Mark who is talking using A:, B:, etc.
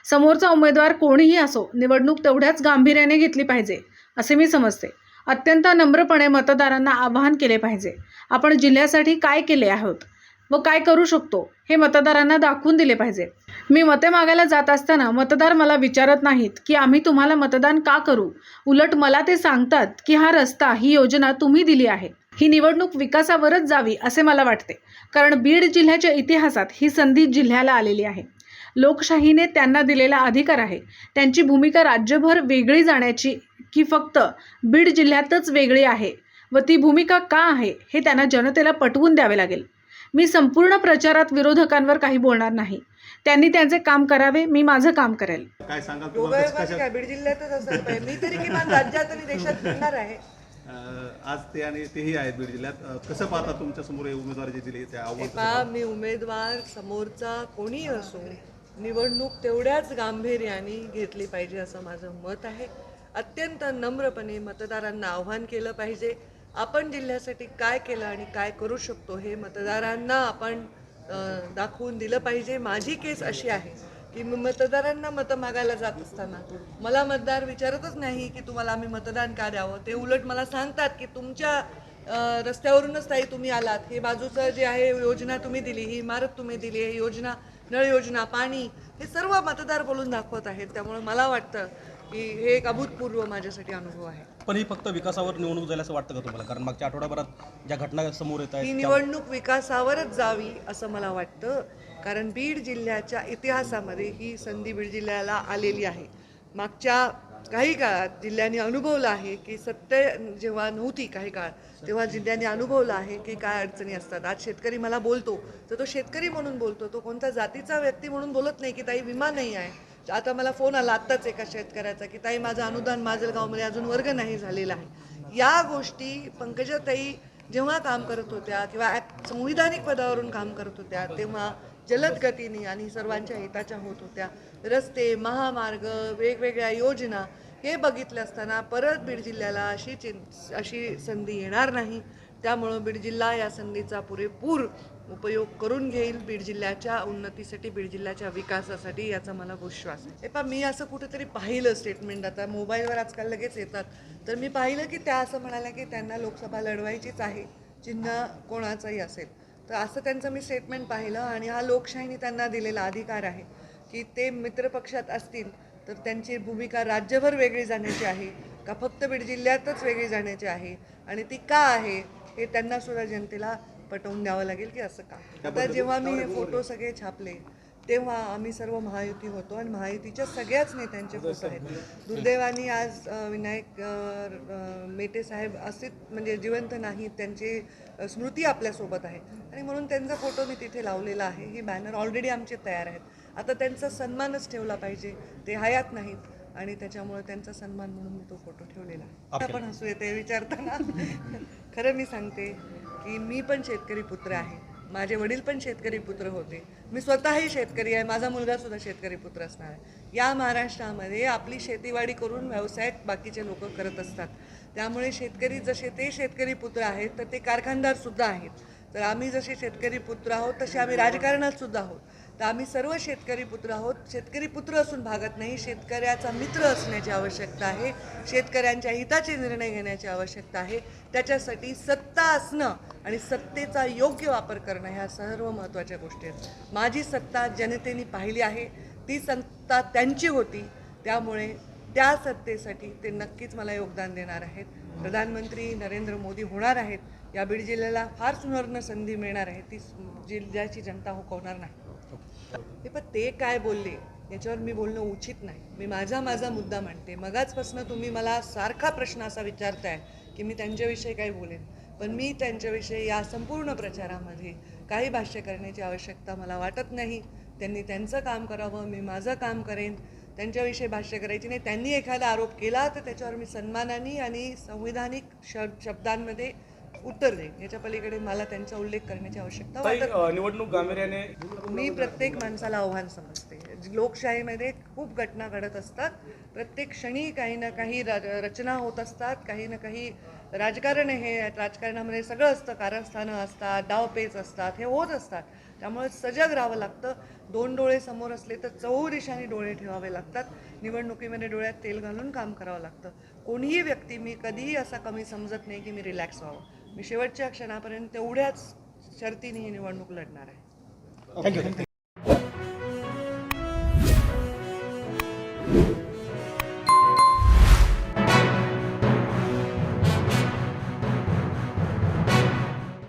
A: समोरचा उमेदवार कोणीही असो, निवडणूक तेवढ्याच गांभीर्याने घेतली पाहिजे, असे मी समजते. अत्यंत नम्रपणे मतदारांना आवाहन केले पाहिजे. आपण जिल्ह्यासाठी काय केले आहोत व काय करू शकतो, हे मतदारांना दाखवून दिले पाहिजे. मी मते मागायला जात असताना मतदार मला विचारत नाहीत, की आम्ही तुम्हाला मतदान का करू? उलट मला ते सांगतात, की हा रस्ता, ही योजना तुम्ही दिली आहे. ही निवडणूक विकासावरच जावी असे मला वाटते. कारण बीड जिल्ह्याच्या इतिहासात ही संधी जिल्ह्याला आलेली आहे. लोकशाहीने त्यांना दिलेला अधिकार आहे. त्यांची भूमिका राज्यभर वेगळी जाण्याची की फक्त बीड जिल्ह्यातच वेगळी आहे व ती भूमिका का आहे हे त्यांना जनतेला पटवून द्यावे लागेल. मी संपूर्ण प्रचारात विरोधकांवर काही बोलणार नाही. त्यांनी त्यांचे काम करावे, मी माझं काम करेल.
B: काय सांगाल
C: काय बीड जिल्ह्यातच असायला पाहिजे. मी तरी किमान राज्यात आणि देशात फिरणार आहे.
B: आज ते आणि तेही आहेत बीड जिल्ह्यात. कसं पाहता तुमच्या समोर उमेदवार जे दिले त्या आव्हान?
C: मी उमेदवार समोरचा कोणी असो, निवडणूक तेवढ्याच गांभीर्याने घेतली पाहिजे असं माझं मत आहे. अत्यंत नम्रपणे मतदारांना आव्हान केलं पाहिजे. आपण जिल्ह्यासाठी काय केलं आणि काय करू शकतो हे मतदारांना आपण दाखवून दिलं पाहिजे. माझी केस अशी आहे की मतदारांना मतं मागायला जात असताना मला मतदार विचारतच नाही की तुम्हाला आम्ही मतदान का द्यावं. ते उलट मला सांगतात की तुमच्या रस्त्यावरूनच ताई तुम्ही आलात, हे बाजूचं जे आहे योजना तुम्ही दिली, ही इमारत तुम्ही दिली, ही योजना, नळ योजना, पाणी, हे सर्व मतदार बोलून दाखवत आहेत. त्यामुळे मला वाटतं की हे एक अभूतपूर्व माझ्यासाठी अनुभव आहे.
D: पण ही फक्त विकासावर निवडणूक जाईल असं वाटतं का तुम्हाला? कारण मागच्या आठवड्याभरात ज्या घटना समोर येत
C: ही
D: आहेत
C: निवडणूक विकासावरच जावी असं मला वाटतं. कारण बीड जिल्ह्याच्या इतिहासामध्ये ही संधी बीड जिल्ह्याला आलेली आहे. मागच्या काही काळात जिल्ह्याने अनुभवलं आहे की सत्य जेव्हा नव्हती काही काळ, तेव्हा जिल्ह्याने अनुभवलं आहे की काय अडचणी असतात. आज शेतकरी मला बोलतो तर तो शेतकरी म्हणून बोलतो, तो कोणत्या जातीचा व्यक्ती म्हणून बोलत नाही की ताई विमा नाही आहे. आता मला फोन आला आत्ताच एका शेतकऱ्याचा की ताई माझं अनुदान माजलगावमध्ये अजून वर्ग नाही झालेला आहे. या गोष्टी पंकजाताई जेव्हा काम करत होत्या किंवा संविधानिक पदावरून काम करत होत्या तेव्हा जलद गतीने आणि सर्वांच्या हिताच्या होत होत्या. रस्ते, महामार्ग, वेगवेगळ्या योजना हे बघितलं असताना परत बीड जिल्ह्याला अशी संधी येणार नाही. त्यामुळं बीड जिल्हा या संधीचा पुरेपूर उपयोग करून घेईल. बीड जिल्ह्याच्या उन्नतीसाठी, बीड जिल्ह्याच्या विकासासाठी, याचा मला विश्वास आहे. पण मी असं कुठेतरी पाहिलं स्टेटमेंट, आता मोबाईलवर आजकाल लगेच येतात, तर मी पाहिलं की त्या असं म्हणाल्या की त्यांना लोकसभा लढवायचीच आहे, चिन्ह कोणाचंही असेल. तर असं त्यांचं मी स्टेटमेंट पाहिलं आणि हा लोकशाहीने त्यांना दिलेला अधिकार आहे की ते मित्रपक्षात असतील तर त्यांची भूमिका राज्यभर वेगळी जाण्याची आहे का फक्त बीड जिल्ह्यातच वेगळी जाण्याची आहे आणि ती का आहे हे त्यांना सुद्धा जनतेला पटवून द्यावं लागेल की असं का. आता जेव्हा मी हे फोटो सगळे छापले तेव्हा आम्ही सर्व महायुती होतो आणि महायुतीच्या सगळ्याच नेत्यांचे फोटो आहेत. दुर्दैवाने आज विनायक मेटे साहेब असे म्हणजे जिवंत नाहीत, त्यांची स्मृती आपल्यासोबत आहे आणि म्हणून त्यांचा फोटो मी तिथे लावलेला आहे. ही बॅनर ऑलरेडी आमचे तयार आहेत. आता त्यांचा सन्मानच ठेवला पाहिजे, ते हयात नाहीत आणि त्याच्यामुळे त्यांचा सन्मान म्हणून मी तो फोटो ठेवलेला आहे. आपण हसू येते विचारताना. खरं मी सांगते की मी पण शेतकरी पुत्र आहे, माझे वडील पण शेतकरी पुत्र होते, मी स्वतःही शेतकरी आहे, माझा मुलगा सुद्धा शेतकरी पुत्र असणार आहे. या महाराष्ट्रामध्ये आपली शेतीवाडी करून व्यवसाय बाकीचे लोक करत असतात. त्यामुळे शेतकरी जसे ते शेतकरी पुत्र आहेत तर ते कारखानदार सुद्धा आहेत. तर आम्ही जसे शेतकरी पुत्र आहोत तसे आम्ही राजकारणात सुद्धा आहोत. तर आम्ही सर्व शेतकरी पुत्र आहोत. शेतकरी पुत्र असून भागत नाही, शेतकऱ्याचा मित्र असण्याची आवश्यकता आहे, शेतकऱ्यांच्या हिताचे निर्णय घेण्याची आवश्यकता आहे. त्याच्यासाठी सत्ता असणं आणि सत्तेचा योग्य वापर करणं ह्या सर्व महत्त्वाच्या गोष्टी आहेत. माझी सत्ता जनतेने पाहिली आहे, ती सत्ता त्यांची होती, त्यामुळे त्या सत्तेसाठी ते नक्कीच मला योगदान देणार आहेत. प्रधानमंत्री नरेंद्र मोदी होणार आहेत. या बीड जिल्ह्याला फार सुवर्ण संधी मिळणार आहे, ती जिल्ह्याची जनता हुकवणार नाही. पण ते काय बोलले याच्यावर मी बोलणं उचित नाही. मी माझा मुद्दा मांडते. मगाचपासून तुम्ही मला सारखा प्रश्न असा विचारताय की मी त्यांच्याविषयी काय बोलेन, पण मी त्यांच्याविषयी या संपूर्ण प्रचारामध्ये काही भाष्य करण्याची आवश्यकता मला वाटत नाही. त्यांनी त्यांचं काम करावं, मी माझं काम करेन, त्यांच्याविषयी भाष्य करायची नाही. त्यांनी एखादा आरोप केला तर त्याच्यावर मी सन्मानाने आणि संविधानिक शब्दांमध्ये उत्तर देईन. याच्या पलीकडे मला त्यांचा उल्लेख करण्याची आवश्यकता
E: ताई,
C: वाटत नाही.
E: निवडणूक गांभीर्याने
C: मी प्रत्येक माणसाला आव्हान समजते. लोकशाहीमध्ये खूप घटना घडत असतात. प्रत्येक क्षणी काही ना काही रचना होत असतात. काही ना काही राजकारण हे राजकारणामध्ये सगळं असतं. कारस्थानं असतात, डावपेच असतात, हे होत असतात. त्यामुळे सजग राहावं लागतं. 2 डोळे समोर असले तर 4 दिशांनी डोळे ठेवावे लागतात. निवडणुकीमध्ये डोळ्यात तेल घालून काम करावं लागतं. कोणीही व्यक्ती मी कधीही असा कमी समजत नाही की मी रिलॅक्स व्हावं. मी शेवटच्या क्षणापर्यंत तेवढ्याच शर्तीने ही निवडणूक लढणार आहे.
D: थँक्यू